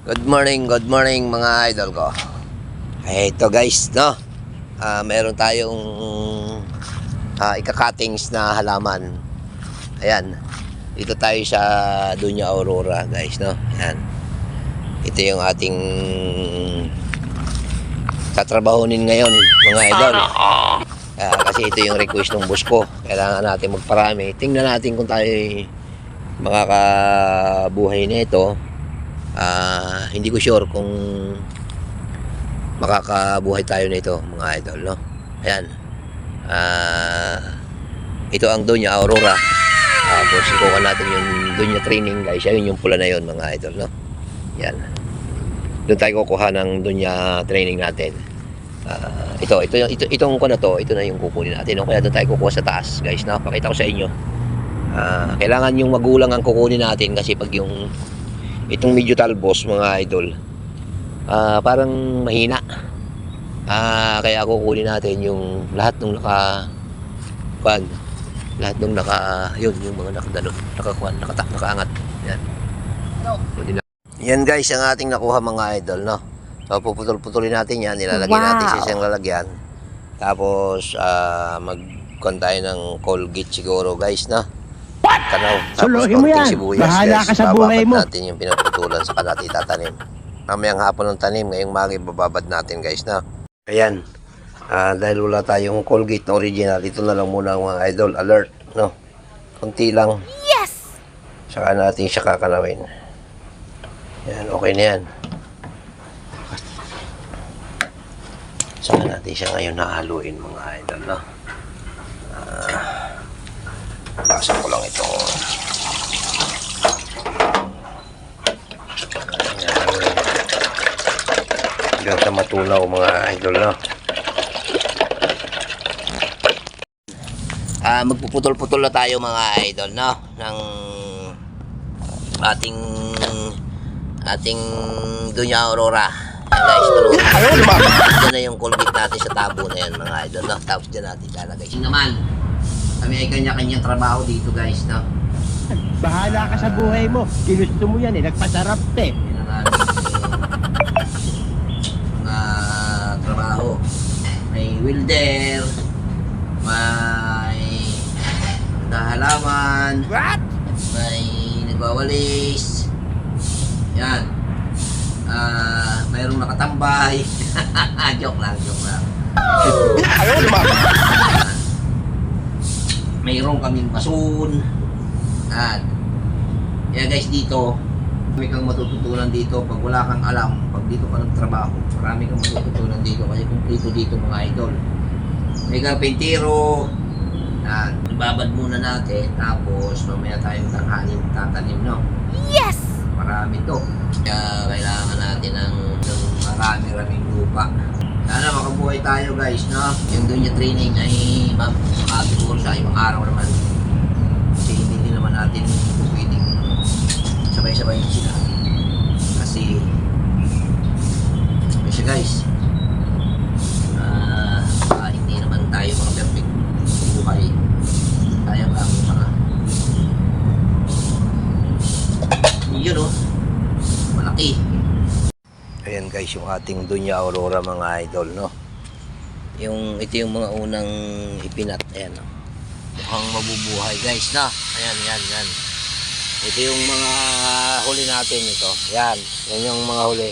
Good morning mga idol ko. Ito guys, no? Meron tayong ika-cuttings na halaman. Ayan. Dito tayo sa Doña Aurora, guys, no? Ayan. Ito yung ating tatrabahunin ngayon, mga idol. Kasi ito yung request ng boss ko. Kailangan natin magparami. Tingnan natin kung tayo makakabuhay nito. Hindi ko sure kung makakabuhay tayo nito, mga idol, no? Ayan. Ito ang Doña Aurora. Tapos ikuha natin yung Doña Training, guys. Ayun yung pula na yun, mga idol, no? Yan. Doon tayo kukuha ng Doña Training natin. Itong ko na to, ito na yung kukunin natin, no? Kaya doon tayo kukuha sa taas, guys, no? Pakita ko sa inyo. Kailangan yung magulang ang kukunin natin kasi pag yung itong medyo talbos, mga idol, parang mahina. Kaya kukunin natin yung lahat ng yun, yung mga nakaangat. Yan. Yan guys, ang ating nakuha, mga idol, no? So puputol-putulin natin yan, nilalagay natin sa isang lalagyan. Tapos magkuhan tayo ng Colgate siguro, guys, no? Tanaw. Tapos Suluhin mo yan. Sibuyas, Bahala guys. ka sa buhay mo. Bababad natin yung pinaputulan sa natin tatanim. Mamayang hapon ng tanim, ngayong magi bababad natin, guys, na. Ayan. Dahil wala tayong Colgate na original, ito na lang muna, mga idol. Alert, no? Kunti lang. Yes! Saka natin siya kakalawin. Ayan, okay na yan. Saka natin siya ngayon nahaluin, mga idol, no? Basan ko lang ito. Hanggang sa matunaw, mga idol, no? Magpuputol-putol na tayo, mga idol, no? Ng ating Doña Aurora. Guys, pero dyan na yung Colgate natin sa tabo na yan, mga idol, no? Tapos dyan natin lalagay. Naman, kami ay kanya-kanyang trabaho dito, guys, no? Bahala ka sa buhay mo. Ginusto mo yan eh. Nagpasarap eh. Yan ang mga trabaho. May welder, may halaman, may nagwawalis. Yan. Mayroong nakatambay. Joke lang. Ayaw naman. Mayroon kaming basun. At kaya guys, dito marami kang matututunan dito pag wala kang alam. Pag dito ka nagtrabaho, marami kang matututunan dito kasi kumplito dito, mga idol. May karpentero. Ibabad muna natin, tapos mamaya tayong tatanim, no? Yes! Marami to. Kaya kailangan natin ng marami-raming lupa. Sana makabuhay tayo, guys, no? Yung Doña Training ay makatulong sa ibang araw naman. Kasi hindi naman natin pwedeng sabay-sabay sila. Kasi guys, hindi naman tayo mga perfect buhay. Kaya ba ang mga yun, oh, malaki. Ayan guys, yung ating Doña Aurora, mga idol, no? Ito yung mga unang ipinat. Ayan, no? Mukhang mabubuhay, guys, na. Ayan. Ito yung mga huli natin ito. Yan yung mga huli.